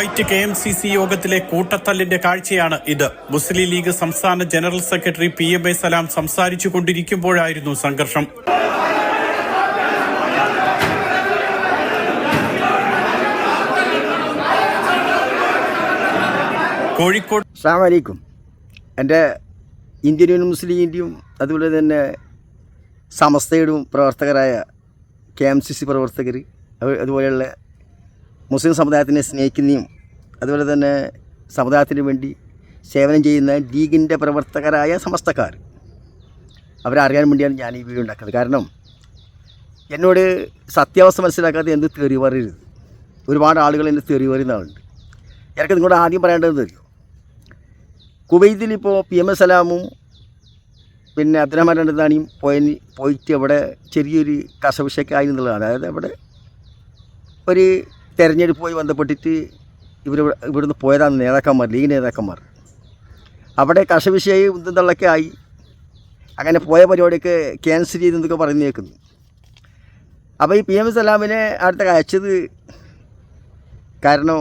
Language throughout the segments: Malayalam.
കുവൈറ്റ് KMCC യോഗത്തിലെ കൂട്ടത്തല്ലിന്റെ കാഴ്ചയാണ് ഇത്. മുസ്ലിം ലീഗ് സംസ്ഥാന ജനറൽ സെക്രട്ടറി PMA സലാം സംസാരിച്ചു കൊണ്ടിരിക്കുമ്പോഴായിരുന്നു സംഘർഷം. കോഴിക്കോട്. അസ്സലാമു അലൈക്കും. എൻ്റെ ഇന്ത്യൻ യൂണിയൻ മുസ്ലിം ലീഗിൻ്റെയും അതുപോലെ തന്നെ സമസ്തയുടെയും പ്രവർത്തകരായ KMCC പ്രവർത്തകർ, അതുപോലെയുള്ള മുസ്ലിം സമുദായത്തിനെ സ്നേഹിക്കുന്നതും അതുപോലെ തന്നെ സമുദായത്തിന് വേണ്ടി സേവനം ചെയ്യുന്ന ലീഗിൻ്റെ പ്രവർത്തകരായ സമസ്തക്കാർ, അവരറിയാൻ വേണ്ടിയാണ് ഞാൻ ഈ വീഡിയോ ഉണ്ടാക്കുന്നത്. കാരണം എന്നോട് സത്യാവസ്ഥ മനസ്സിലാക്കാതെ എന്ത് തെറി പറയരുത്. ഒരുപാട് ആളുകൾ എന്നെ തെറി പറയുന്ന ആളുണ്ട്. എനിക്ക് നിങ്ങളോട് ആദ്യം പറയേണ്ടത് തരുമോ? കുവൈത്തിലിപ്പോൾ PMA സലാമും പിന്നെ അബ്ദുറഹ്മാൻ രണ്ടതാണിയും പോയിട്ട് അവിടെ ചെറിയൊരു കശവിഷയൊക്കെ ആയി എന്നുള്ളതാണ്. അതായത് അവിടെ ഒരു തെരഞ്ഞെടുപ്പുമായി ബന്ധപ്പെട്ടിട്ട് ഇവിടുന്ന് പോയതാണ് നേതാക്കന്മാർ, ലീഗ് നേതാക്കന്മാർ. അവിടെ കശവിഷയായി ഉന്തള്ളൊക്കെ ആയി. അങ്ങനെ പോയ പരിപാടിയൊക്കെ ക്യാൻസൽ ചെയ്തെന്നൊക്കെ പറഞ്ഞു കേൾക്കുന്നു. അപ്പോൾ ഈ PMA സലാമിനെ അടുത്തൊക്കെ അയച്ചത് കാരണം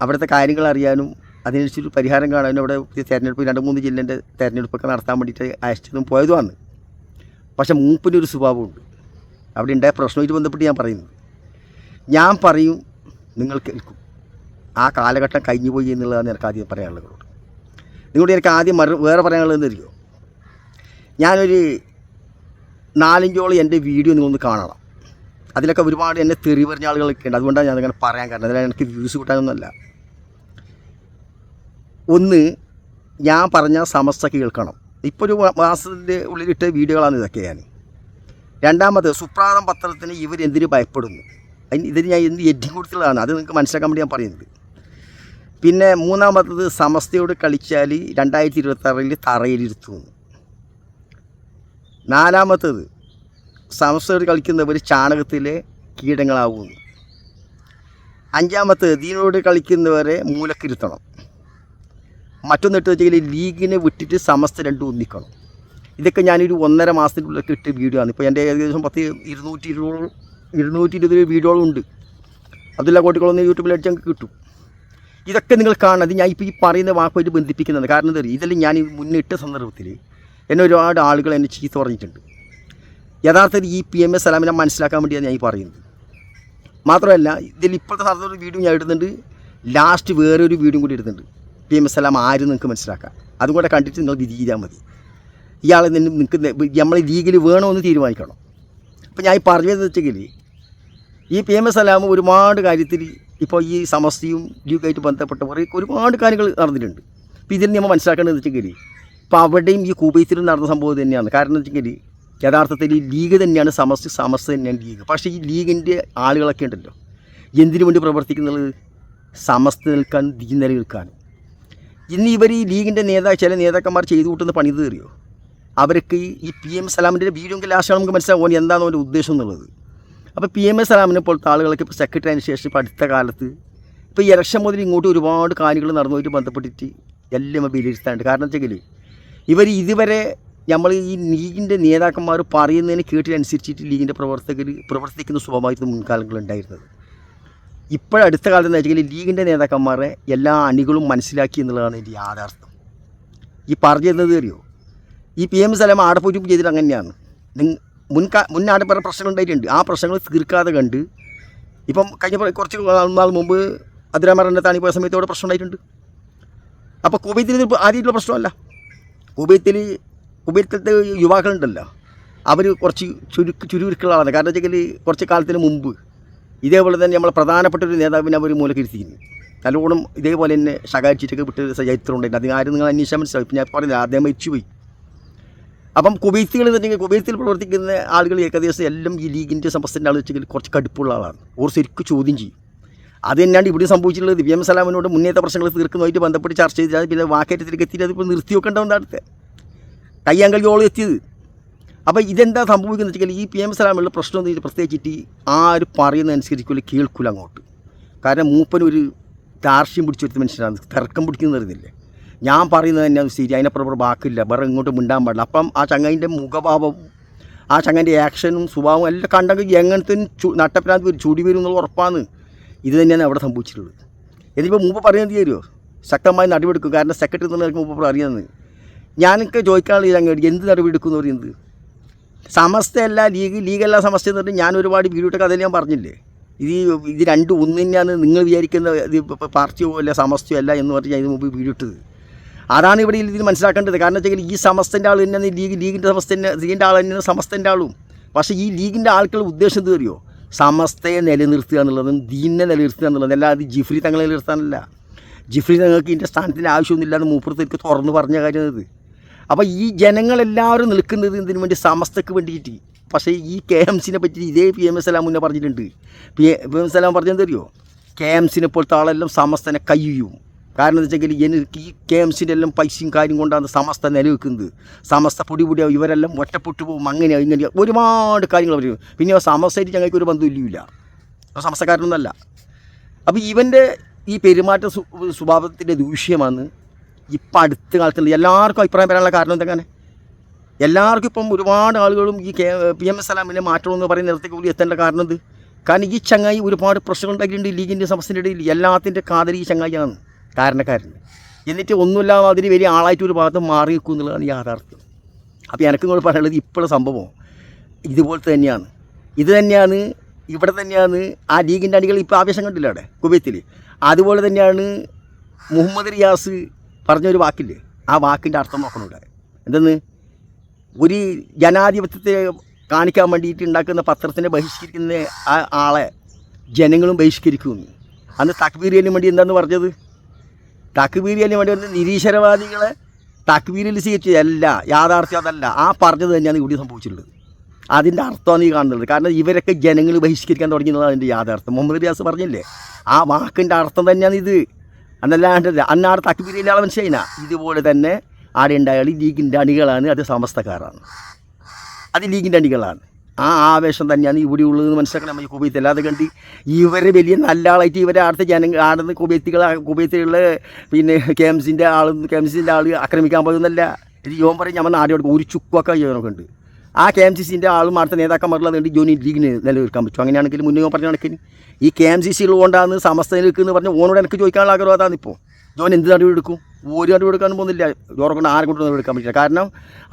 അവിടുത്തെ കാര്യങ്ങൾ അറിയാനും അതിനനുസരിച്ച് പരിഹാരം കാണാനും അവിടെ തെരഞ്ഞെടുപ്പ് 2-3 ജില്ലേൻ്റെ തെരഞ്ഞെടുപ്പൊക്കെ നടത്താൻ വേണ്ടിയിട്ട് അയച്ചതും പോയതുമാണ്. പക്ഷേ മൂപ്പിനൊരു സ്വഭാവമുണ്ട്. അവിടെ ഉണ്ടായ പ്രശ്നമായിട്ട് ബന്ധപ്പെട്ട് ഞാൻ പറയും, നിങ്ങൾ കേൾക്കും. ആ കാലഘട്ടം കഴിഞ്ഞു പോയി എന്നുള്ളതാണ് എനിക്ക് ആദ്യം പറയാനുള്ളത്. നിങ്ങളോട് എനിക്ക് ആദ്യം വേറെ പറയാനുള്ളതെന്ന് അറിയുമോ? ഞാനൊരു 4-5 എൻ്റെ വീഡിയോ നിങ്ങളൊന്ന് കാണണം. അതിലൊക്കെ ഒരുപാട് എന്നെ തെറി പറഞ്ഞ ആളുകളൊക്കെ ഉണ്ട്. അതുകൊണ്ടാണ് ഞാനങ്ങനെ പറയാൻ കാരണം. അതിലാണ് എനിക്ക് വ്യൂസ് കിട്ടാനൊന്നുമല്ല. ഒന്ന്, ഞാൻ പറഞ്ഞ സമസ്ത കേൾക്കണം. ഇപ്പോൾ ഒരു മാസത്തിൻ്റെ ഉള്ളിലിട്ട വീഡിയോകളാണ് ഇതൊക്കെ. രണ്ടാമത്, സുപ്രഭാതം പത്രത്തിന് ഇവരെന്തിനു ഭയപ്പെടുന്നു, ഇതിന് ഞാൻ എന്ത് എഡിറ്റിംഗ് കൊടുത്തുള്ളതാണ്, അത് നിങ്ങൾക്ക് മനസ്സിലാക്കാൻ വേണ്ടി ഞാൻ പറയുന്നത്. പിന്നെ മൂന്നാമത്തത്, സമസ്തയോട് കളിച്ചാൽ 2026 തറയിലിരുത്തുന്നു. നാലാമത്തത്, സമസ്തയോട് കളിക്കുന്നവർ ചാണകത്തിലെ കീടങ്ങളാവുന്നു. അഞ്ചാമത്തത്, ദീനോട് കളിക്കുന്നവരെ മൂലക്കിരുത്തണം. മറ്റൊന്നിട്ട് വെച്ചാൽ ലീഗിനെ വിട്ടിട്ട് സമസ്ത രണ്ടും ഒന്നിക്കണം. ഇതൊക്കെ ഞാനൊരു 1.5 മാസത്തിനുള്ളിൽ ഇട്ട വീഡിയോ ആണ്. ഇപ്പോൾ എൻ്റെ ഏകദേശം 220 വീഡിയോകളുണ്ട്. അബ്ദുള്ള കോട്ടിക്കുളൊന്ന് യൂട്യൂബിൽ അടിച്ചാൽ കിട്ടും. ഇതൊക്കെ നിങ്ങൾ കാണണം. അത് ഞാൻ ഇപ്പോൾ ഈ പറയുന്ന വാക്കുമായിട്ട് ബന്ധിപ്പിക്കുന്നത്. കാരണം എന്താ പറയുക, ഇതെല്ലാം ഞാൻ മുന്നിട്ട സന്ദർഭത്തിൽ എന്നെ ഒരുപാട് ആളുകൾ എന്നെ ചീത്ത പറഞ്ഞിട്ടുണ്ട്. യഥാർത്ഥത്തിൽ ഈ PMA സലാമിനെ മനസ്സിലാക്കാൻ വേണ്ടിയാണ് ഞാൻ ഈ പറയുന്നത്. മാത്രമല്ല, ഇതിൽ ഇപ്പോഴത്തെ സാധാരണ വീഡിയോ ഞാൻ ഇടുന്നുണ്ട്. ലാസ്റ്റ് വേറൊരു വീഡിയോ കൂടി ഇടുന്നുണ്ട്. PMA സലാം ആരും നിങ്ങൾക്ക് മനസ്സിലാക്കാം. അതും കൂടെ കണ്ടിട്ട് നിങ്ങൾ വിധി ചെയ്താൽ മതി. ഇയാളെ നിങ്ങൾക്ക് നമ്മൾ ലീഗിൽ വേണമെന്ന് തീരുമാനിക്കണം. അപ്പോൾ ഞാൻ ഈ പറഞ്ഞതെന്ന് വെച്ചെങ്കിൽ, ഈ PMA സലാം ഒരുപാട് കാര്യത്തിൽ ഇപ്പോൾ ഈ സമസ്തയും ലീഗായിട്ട് ബന്ധപ്പെട്ട ഒരുപാട് കാര്യങ്ങൾ നടന്നിട്ടുണ്ട്. അപ്പോൾ ഇതിൽ നമ്മൾ മനസ്സിലാക്കേണ്ടതെന്ന് വെച്ചെങ്കിൽ, ഇപ്പോൾ അവിടെയും ഈ കുവൈത്തിലും നടന്ന സംഭവം തന്നെയാണ്. കാരണം എന്ന് വെച്ചെങ്കിൽ യഥാർത്ഥത്തിൽ ഈ ലീഗ് തന്നെയാണ് സമസ്ത തന്നെയാണ് ലീഗ്. പക്ഷേ ഈ ലീഗിൻ്റെ ആളുകളൊക്കെ ഉണ്ടല്ലോ, എന്തിനു വേണ്ടി പ്രവർത്തിക്കുന്നത്? സമസ്ത നിൽക്കാൻ, ദീൻ നിലനിൽക്കാനും. ഇന്ന് ഇവർ ഈ ലീഗിൻ്റെ ചില നേതാക്കന്മാർ ചെയ്തു കൂട്ടുന്ന പണി തീറിയോ? അവർക്ക് ഈ PMA സലാമിൻ്റെ വീഡിയോ ലാസ്റ്റ് നമുക്ക് മനസ്സിലാവും എന്താണെന്ന് അവൻ്റെ ഉദ്ദേശം എന്നുള്ളത്. അപ്പോൾ PMA സലാമിനെ പോലത്തെ ആളുകളൊക്കെ ഇപ്പോൾ സെക്രട്ടറി അതിന് ശേഷം ഇപ്പോൾ അടുത്ത കാലത്ത് ഇപ്പോൾ ഈ ഇലക്ഷൻ മുതൽ ഇങ്ങോട്ട് ഒരുപാട് കാര്യങ്ങൾ നടന്നുമായിട്ട് ബന്ധപ്പെട്ടിട്ട് എല്ലാം വിലയിരുത്താനുണ്ട്. കാരണം വെച്ചെങ്കിൽ ഇവർ ഇതുവരെ നമ്മൾ ഈ ലീഗിൻ്റെ നേതാക്കന്മാർ പറയുന്നതിന് കേട്ടിനനുസരിച്ചിട്ട് ലീഗിൻ്റെ പ്രവർത്തിക്കുന്ന സ്വഭാവമായിരുന്നു മുൻകാലങ്ങളുണ്ടായിരുന്നത്. ഇപ്പോഴടുത്ത കാലത്ത് എന്ന് വെച്ചാൽ ലീഗിൻ്റെ നേതാക്കന്മാരെ എല്ലാ അണികളും മനസ്സിലാക്കി എന്നുള്ളതാണ് എൻ്റെ യാഥാർത്ഥ്യം. ഈ പറഞ്ഞിരുന്നത് അറിയോ, ഈ PMA സലാം ആടെ പോയിട്ട് ചെയ്തിട്ട് അങ്ങനെയാണ്. മുന്നാടെ പല പ്രശ്നങ്ങൾ ഉണ്ടായിട്ടുണ്ട്. ആ പ്രശ്നങ്ങൾ തീർക്കാതെ കണ്ട് ഇപ്പം കഴിഞ്ഞ കുറച്ച് നാൾ മുമ്പ് അബ്ദുറഹ്മാൻ താണി പോയ സമയത്ത് അവിടെ പ്രശ്നം ഉണ്ടായിട്ടുണ്ട്. അപ്പോൾ കുവൈത്തിൽ ആദ്യമായിട്ടുള്ള പ്രശ്നമല്ല. കുവൈത്തിലത്തെ യുവാക്കളുണ്ടല്ലോ, അവർ കുറച്ച് ചുരുക്കുകളാണ്. കാരണം വെച്ചാൽ കുറച്ച് കാലത്തിന് മുമ്പ് ഇതേപോലെ തന്നെ നമ്മളെ പ്രധാനപ്പെട്ട ഒരു നേതാവിനെ അവർ മൂലക്കിരുത്തിയിരുന്നു. നല്ലോണം ഇതേപോലെ തന്നെ ശകാരിച്ചിട്ടൊക്കെ വിട്ട് ചരിത്രം ഉണ്ടായിരുന്നു. അതിന് ആരും നിങ്ങൾ അന്വേഷിച്ചാൽ മനസ്സിലാവും. ഇപ്പം ഞാൻ പറയുന്നത് അദ്ദേഹം മരിച്ചുപോയി. അപ്പം കുവൈത്തിൽ പ്രവർത്തിക്കുന്ന ആളുകൾ ഏകദേശം എല്ലാം ഈ ലീഗിൻ്റെ സമസ്തൻ്റെ ആൾ വെച്ചെങ്കിൽ കുറച്ച് കടുപ്പുള്ള ആളാണ്. ഓർ ശരിക്കും ചോദ്യം ചെയ്യും. അത് തന്നെയാണ് ഇവിടെ സംഭവിച്ചിട്ടുള്ളത്. PMA സലാമിനോട് മുന്നേറ്റ പ്രശ്നങ്ങൾ തീർക്കുന്നതായിട്ട് ബന്ധപ്പെട്ട് ചർച്ച ചെയ്താൽ പിന്നെ വാക്കേറ്റത്തിലേക്ക് എത്തിയിട്ട് അതിപ്പോൾ നിർത്തി വെക്കേണ്ടതുകൊണ്ട് അടുത്ത കയ്യാങ്കളിയോളം എത്തിയത്. അപ്പോൾ ഇതെന്താ സംഭവിക്കുന്നത് വെച്ചാൽ ഈ PMA സലാമുള്ള പ്രശ്നം എന്ന് പ്രത്യേകിച്ചിട്ട് ആരും പറയുന്നതനുസരിച്ചില്ല, കേൾക്കില്ല അങ്ങോട്ട്. കാരണം മൂപ്പനൊരു ധാർഷ്യം പിടിച്ചെടുത്ത മനുഷ്യനാണ്. തർക്കം പിടിക്കുന്നറിയുന്നില്ലേ, ഞാൻ പറയുന്നത് തന്നെയാണ് ശരി, അതിനപ്പുറം വാക്കില്ല, വേറെ ഇങ്ങോട്ട് മിണ്ടാൻ പാടില്ല. അപ്പം ആ ചങ്ങൻ്റെ മുഖഭാവം, ആ ചങ്ങൻ്റെ ആക്ഷനും സ്വഭാവവും എല്ലാം കണ്ടെങ്കിൽ എങ്ങനത്തെ നട്ടപ്പിനാത്ത് വരും, ചൂടി വരും എന്നുള്ള ഉറപ്പാണ്. ഇത് തന്നെയാണ് അവിടെ സംഭവിച്ചിട്ടുള്ളത്. എന്നിപ്പോൾ മുമ്പ് പറയുന്നത് തരുമോ? ശക്തമായി നടപടിയെടുക്കും. കാരണം സെക്രട്ടറി എന്ന് മുമ്പ് അറിയുന്നത് ഞാനൊക്കെ ചോദിക്കാനുള്ള അങ്ങോട്ട് എന്ത് നടപടിയെടുക്കും എന്ന് പറയുന്നത്. സമസ്തയല്ല ലീഗല്ല സമസ്ത എന്ന് പറഞ്ഞാൽ ഞാൻ ഒരുപാട് വീഡിയോട്ടൊക്കെ അതിൽ ഞാൻ പറഞ്ഞില്ലേ, ഇത് രണ്ടും ഒന്ന് തന്നെയാണ് നിങ്ങൾ വിചാരിക്കുന്ന ഇത് പാർട്ടിയോ അല്ല സമസ്തയോ അല്ല എന്ന് പറഞ്ഞ് ഞാൻ ഇതിന് മുമ്പ് വീഡിയോ ഇട്ടത്. അതാണ് ഇവിടെ ഇതിന് മനസ്സിലാക്കേണ്ടത്. കാരണം വെച്ചാൽ ഈ സമസ്തൻ്റെ ആൾ തന്നെയാണ് ലീഗിൻ്റെ ആൾ തന്നെയാണ് സമസ്തൻ്റെ ആളും. പക്ഷേ ഈ ലീഗിൻ്റെ ആൾക്കുള്ള ഉദ്ദേശം എന്ത് അറിയോ? സമസ്തയെ നിലനിർത്തുക എന്നുള്ളതും ദീനിനെ നിലനിർത്തുക എന്നുള്ളതും അല്ലാതെ ജിഫ്രി തങ്ങളെ നിലനിർത്താനല്ല. ജിഫ്രി തങ്ങൾക്ക് ഇതിൻ്റെ സ്ഥാനത്തിൻ്റെ ആവശ്യമൊന്നുമില്ല എന്ന് മൂപ്പുറത്തേക്ക് തുറന്ന് പറഞ്ഞ കാര്യം ഇത്. അപ്പോൾ ഈ ജനങ്ങളെല്ലാവരും നിൽക്കുന്നത് ഇതിനു വേണ്ടി സമസ്തക്ക് വേണ്ടിയിട്ട്. പക്ഷേ ഈ KMCനെ പറ്റി ഇതേ PMS സലാം മുന്നേ പറഞ്ഞിട്ടുണ്ട്. PMS സലാം പറഞ്ഞത് അറിയോ? KMCനെ പോലത്തെ ആളെല്ലാം സമസ്തനെ കയ്യും. കാരണം എന്താ വെച്ചെങ്കിൽ എനിക്ക് ഈ KMCൻ്റെ എല്ലാം പൈസയും കാര്യം കൊണ്ടാണ് സമസ്ത നിലനിൽക്കുന്നത്. സമസ്ത പൊടിയാവും, ഇവരെല്ലാം ഒറ്റപ്പെട്ടു പോകും, അങ്ങനെയാണ് ഇങ്ങനെ ഒരുപാട് കാര്യങ്ങൾ പറയും. പിന്നെ സമസ്തയായിട്ട് ഞങ്ങൾക്ക് ഒരു ബന്ധമില്ല, സമസ്തക്കാരനൊന്നല്ല. അപ്പോൾ ഇവൻ്റെ ഈ പെരുമാറ്റ സ്വഭാവത്തിൻ്റെ ദൂഷ്യമാണ് ഇപ്പം അടുത്ത കാലത്തുള്ള എല്ലാവർക്കും അഭിപ്രായം വരാനുള്ള കാരണം എന്തെങ്ങനെ? എല്ലാവർക്കും ഇപ്പം ഒരുപാട് ആളുകളും ഈ PMS സലാമിനെ മാറ്റണമെന്ന് പറയുന്ന നേരത്തേക്ക് കൂടി എത്തേണ്ട കാരണം എന്ത്? കാരണം ഈ ചങ്ങായി ഒരുപാട് പ്രശ്നങ്ങൾ ഉണ്ടാക്കിയിട്ടുണ്ട് ലീഗിൻ്റെ സമസ്തൻ്റെ ഇടയിൽ. എല്ലാത്തിൻ്റെ കാതൽ ഈ ചങ്ങായിയാണ് കാരണക്കാരൻ. എന്നിട്ട് ഒന്നുമില്ലാതെ അതിന് വലിയ ആളായിട്ട് ഒരു ഭാഗത്ത് മാറി നിൽക്കും എന്നുള്ളതാണ് യാഥാർത്ഥ്യം. അപ്പോൾ എനിക്ക് ഇങ്ങോട്ട് പറയാനുള്ളത് ഇപ്പോഴുള്ള സംഭവം ഇതുപോലത്തെ തന്നെയാണ്. ഇത് തന്നെയാണ് ഇവിടെ തന്നെയാണ് ആ ലീഗിൻ്റെ അണികൾ ഇപ്പോൾ ആവേശം കണ്ടില്ല അവിടെ കുവൈത്തിൽ. അതുപോലെ തന്നെയാണ് മുഹമ്മദ് റിയാസ് പറഞ്ഞൊരു വാക്കില്ലേ, ആ വാക്കിൻ്റെ അർത്ഥം നോക്കണമില്ല. എന്തെന്ന്? ഒരു ജനാധിപത്യത്തെ കാണിക്കാൻ വേണ്ടിയിട്ട് ഉണ്ടാക്കുന്ന പത്രത്തിനെ ബഹിഷ്കരിക്കുന്ന ആ ആളെ ജനങ്ങളും ബഹിഷ്കരിക്കുമെന്ന്. അന്ന് തക്ബീർ ചെയ്യാൻ വേണ്ടി എന്താണെന്ന് പറഞ്ഞത്? തക്ബീർ ചെയ്യാൻ വേണ്ടി വന്ന് നിരീശ്വരവാദികളെ തക്ബീരിൽ സ്വീകരിച്ചതല്ല, യാഥാർത്ഥ്യം അതല്ല. ആ പറഞ്ഞത് തന്നെയാണ് ഇവിടെ സംഭവിച്ചിട്ടുള്ളത്. അതിൻ്റെ അർത്ഥമാണ് ഈ കാണുന്നത്. കാരണം ഇവരൊക്കെ ജനങ്ങൾ ബഹിഷ്കരിക്കാൻ തുടങ്ങിയത് അതിൻ്റെ യാഥാർത്ഥ്യം. മുഹമ്മദ് റിയാസ് പറഞ്ഞില്ലേ, ആ വാക്കിൻ്റെ അർത്ഥം തന്നെയാണ് ഇത്. അന്നല്ലാണ്ട് അന്നാട് തക്ബീർ ചെയ്യുന്ന ആളെ മനസ്സിലായിന. ഇതുപോലെ തന്നെ ആടെ ഉണ്ടായാൽ ലീഗിൻ്റെ അണികളാണ്, അത് സമസ്തക്കാരാണ്, അത് ലീഗിൻ്റെ അണികളാണ്. ആ ആവേശം തന്നെയാണ് ഇവിടെ ഉള്ളതെന്ന് മനസ്സിലാക്കണം നമ്മൾ. കുവൈത്ത് അല്ലാതെ കണ്ട് ഇവരെ വലിയ നല്ല ആളായിട്ട് ഇവരെ അടുത്ത ജനങ്ങൾ ആടുന്ന കുവൈത്തിലുള്ള പിന്നെ KMCൻ്റെ ആൾ ആക്രമിക്കാൻ പോകുന്നല്ല. ഇത് യോൻ പറയും നമ്മൾ നാടി കൊടുക്കും ഒരു ചുക്കൊക്കെ ചെയ്യാനൊക്കെ ഉണ്ട്. ആ KMCCൻ്റെ ആളും അടുത്ത നേതാക്കന്മാരുള്ളതുകൊണ്ട് ജോലി ലീഗിന് നിലനിൽക്കാൻ പറ്റും. അങ്ങനെയാണെങ്കിൽ മുന്നേ പറഞ്ഞ കണക്കിന് ഈ KMCC ഉള്ളതുകൊണ്ടാണ് സമസ്ത നിൽക്കുന്നത് പറഞ്ഞ് ഓനോട് എനിക്ക് ചോദിക്കാനുള്ള ആഗ്രഹം അതാണ്. ഇപ്പോൾ ജോൻ എന്ത് നടപടി എടുക്കും? ഒരു നടപടി എടുക്കാനും പോകുന്നില്ല. ജോറെ കൊണ്ട് ആരെ കൊണ്ട് നടപടി എടുക്കാൻ പറ്റില്ല. കാരണം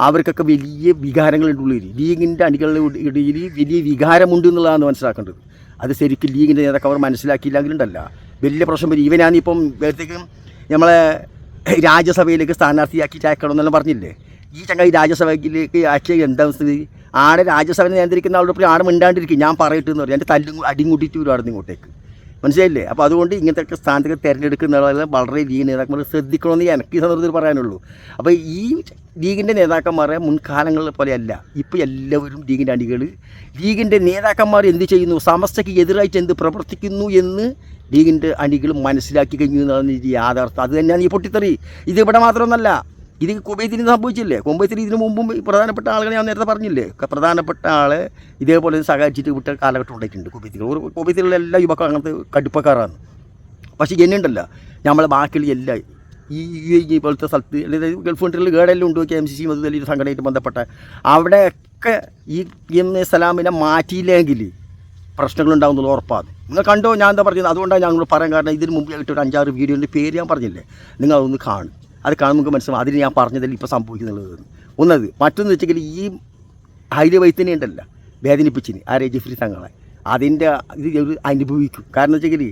അവർക്കൊക്കെ വലിയ വികാരങ്ങളുണ്ട് ഉള്ളിൽ. ലീഗിൻ്റെ അണികളുടെ ഇടയിൽ വലിയ വികാരമുണ്ട് എന്നുള്ളതാണ് മനസ്സിലാക്കേണ്ടത്. അത് ശരിക്കും ലീഗിൻ്റെ നേതാക്കന്മാർ മനസ്സിലാക്കിയില്ലെങ്കിലുണ്ടല്ല വലിയ പ്രശ്നം വരും. ഇവനാണിപ്പം വേറത്തേക്കും നമ്മളെ രാജ്യസഭയിലേക്ക് സ്ഥാനാർത്ഥിയാക്കി ചായക്കണമെന്നെല്ലാം പറഞ്ഞില്ലേ. ഈ ചങ്ങായി രാജ്യസഭയിലേക്ക് ആക്കിയ എന്താ സ്ഥിതി? ആടെ രാജ്യസഭ നിയന്ത്രിക്കുന്ന ആളോട് ആടെ മിണ്ടാണ്ടിരിക്കും. ഞാൻ പറയട്ടെന്ന് പറയും. എൻ്റെ തല്ലും അടിയും കൂട്ടിയിട്ട് വരും അവിടെ ഇങ്ങോട്ടേക്ക്. മനസ്സിലായില്ലേ? അപ്പോൾ അതുകൊണ്ട് ഇങ്ങനത്തെ സ്ഥാനത്തേക്ക് തിരഞ്ഞെടുക്കുന്ന ആളുകൾ വളരെ ലീഗ് നേതാക്കന്മാർ ശ്രദ്ധിക്കണമെന്ന് എനിക്ക് ഈ സന്ദർഭത്തിൽ പറയാനുള്ളൂ. അപ്പോൾ ഈ ലീഗിൻ്റെ നേതാക്കന്മാരെ മുൻകാലങ്ങളെ പോലെയല്ല. ഇപ്പോൾ എല്ലാവരും ലീഗിൻ്റെ അണികൾ, ലീഗിൻ്റെ നേതാക്കന്മാർ എന്ത് ചെയ്യുന്നു, സമസ്തയ്ക്ക് എതിരായിട്ട് എന്ത് പ്രവർത്തിക്കുന്നു എന്ന് ലീഗിൻ്റെ അണികൾ മനസ്സിലാക്കി കഴിഞ്ഞു എന്നാണ് യാഥാർത്ഥ്യം. അത് തന്നെയാണ് ഈ പൊട്ടിത്തെറി. ഇത് ഇവിടെ മാത്രമൊന്നല്ല, ഇത് കുവൈത്തിൽ സംഭവിച്ചില്ലേ. കുവൈത്തിൽ ഇതിനു മുമ്പും പ്രധാനപ്പെട്ട ആളുകളെ ഞാൻ നേരത്തെ പറഞ്ഞില്ലേ, പ്രധാനപ്പെട്ട ആളെ ഇതേപോലെ സഹായിച്ചിട്ട് വിട്ട കാലഘട്ടം ഉണ്ടായിട്ടുണ്ട് കുവൈത്തിൽ. കുവൈത്തിലുള്ള എല്ലാ യുവക്കളും അങ്ങനത്തെ കടുപ്പക്കാരാണ്. പക്ഷേ എന്നുണ്ടല്ല നമ്മളെ ബാക്കിയുള്ള എല്ലാ ഈ പോലത്തെ സ്ഥലത്ത് അതായത് ഗൾഫ് കൺട്രികളിൽ ഗേഡെല്ലാം ഉണ്ട് KMCC മുതൽ സംഘടനയായിട്ട് ബന്ധപ്പെട്ട അവിടെയൊക്കെ ഈ PMS സലാമിനെ മാറ്റിയില്ലെങ്കിൽ പ്രശ്നങ്ങളുണ്ടാകുന്നത് ഉറപ്പാണ്. നിങ്ങൾ കണ്ടോ ഞാൻ എന്താ പറഞ്ഞത്? അതുകൊണ്ടാണ് ഞങ്ങൾ പറയാൻ കാരണം ഇതിന് മുമ്പ് ആയിട്ട് ഒരു 5-6 വീഡിയോൻ്റെ പേര് ഞാൻ പറഞ്ഞില്ലേ, നിങ്ങൾ അതൊന്ന് കാണും. അത് കാണുമ്പോൾ നമുക്ക് മനസ്സിലാവും അതിന് ഞാൻ പറഞ്ഞതിൽ ഇപ്പോൾ സംഭവിക്കുന്നുള്ളത്. ഒന്നത് മറ്റൊന്ന് വെച്ചെങ്കിൽ ഈ ഹൈലി വൈത്തിനെ ഉണ്ടല്ല വേദനിപ്പിച്ചിന് ആരെ ജിഫ്രി തങ്ങളെ അതിൻ്റെ ഇത് അനുഭവിക്കും. കാരണം വെച്ചെങ്കിൽ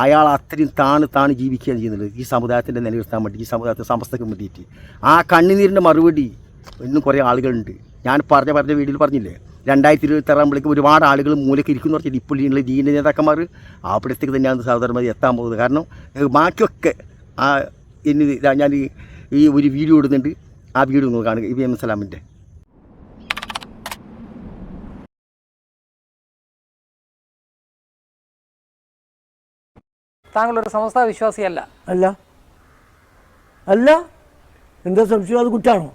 അയാൾ അത്രയും താണ് ജീവിക്കുകയാണ് ചെയ്യുന്നത് ഈ സമുദായത്തിൻ്റെ നിലനിർത്താൻ വേണ്ടി, ഈ സമുദായത്തെ സമസ്തയ്ക്ക് വേണ്ടിയിട്ട്. ആ കണ്ണുനീരിൻ്റെ മറുപടി ഇന്നും കുറേ ആളുകളുണ്ട്. ഞാൻ പറഞ്ഞ വീഡിയോയിൽ പറഞ്ഞില്ലേ 2026 ഒരുപാട് ആളുകൾ മൂലയ്ക്ക് ഇരിക്കുന്നു പറഞ്ഞിട്ട് ഇപ്പോൾ ഈ ദീന നേതാക്കന്മാർ അവിടത്തേക്ക് തന്നെയാണ് സഹോദരന്മാർ എത്താൻ പോകുന്നത്. കാരണം ബാക്കിയൊക്കെ ആ ഇനി ഞാൻ ഈ ഒരു വീഡിയോ ഇടുന്നുണ്ട്, ആ വീഡിയോ ഒന്ന് കാണുക. PMS സലാമിൻ്റെ താങ്കളൊരു സമസ്ത വിശ്വാസിയല്ല? അല്ല എന്താ സംശയം? അത് കുറ്റാണോ?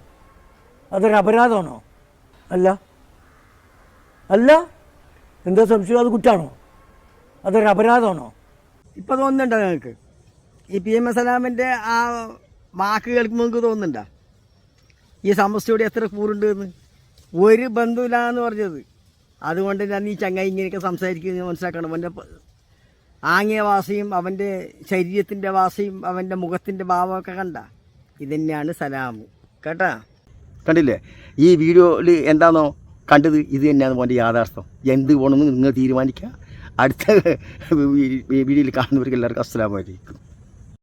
അതൊരു അപരാധമാണോ? അല്ല എന്താ സംശയം? അത് കുറ്റാണോ? അതൊരു അപരാധമാണോ? ഇപ്പോൾ തോന്നുന്നുണ്ടോ നിങ്ങൾക്ക് ഈ PMS സലാമിൻ്റെ ആ വാക്ക് കേൾക്കുമ്പോൾ നിങ്ങൾക്ക് തോന്നുന്നുണ്ടോ ഈ സമസ്തയോട് എത്ര കൂറുണ്ട് എന്ന്? ഒരു ബന്ധമില്ല എന്ന് പറഞ്ഞത്. അതുകൊണ്ട് ഞാൻ ഈ ചങ്ങായി ഇങ്ങനെയൊക്കെ സംസാരിക്കുന്നത് മനസ്സിലാക്കണം. എൻ്റെ ആംഗ്യ ഭാഷയും അവൻ്റെ ശരീരത്തിൻ്റെ ഭാഷയും അവൻ്റെ മുഖത്തിൻ്റെ ഭാവമൊക്കെ കണ്ട ഇതന്നെയാണ് സലാം കേട്ടാ. കണ്ടില്ലേ ഈ വീഡിയോയിൽ എന്താണോ കണ്ടത്, ഇത് തന്നെയാണ് മോൻ്റെ യാഥാർത്ഥ്യം. എന്ത് പോകണമെന്ന് നിങ്ങൾ തീരുമാനിക്കുക. അടുത്ത വീഡിയോയിൽ കാണുന്നവർക്ക് എല്ലാവർക്കും അസ്സലാമു അലൈക്കും.